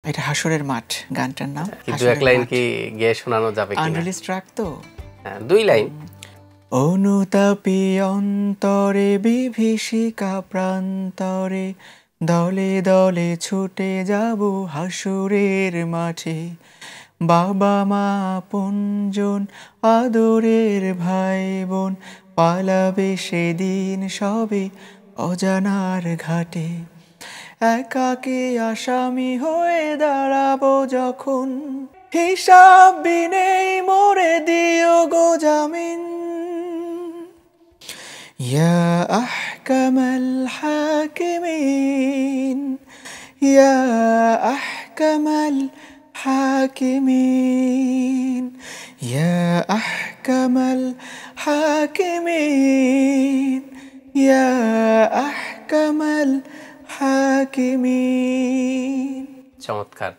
এটা হাসরের মাঠ গানটার নাম। কিন্তু এক লাইন কি গেয়ে শোনানো যাবে কিনা? আনরিলিজ ট্র্যাক তো। হ্যাঁ, 2 লাইন। অনুতাপী অন্তরে বিভীষিকা প্রান্তরে দলে দলে ছুটে যাব হাসুরের মাঠে। বাবা মা আপনজন আদরের ভাই বোন পালাবে সেদিন সবে অজানার ঘাটে। একাকী আসামি হয়ে দাঁড়াবো যখন হিসাব বিনেই মোরে দিও গো জামিন। ইয়া আহকামাল হাকিমিন, ইয়া আহকামাল হাকিমিন, ইয়া আহকামাল হাকিমিন, ইয়া আহকামাল হাকিমিন। চমৎকার।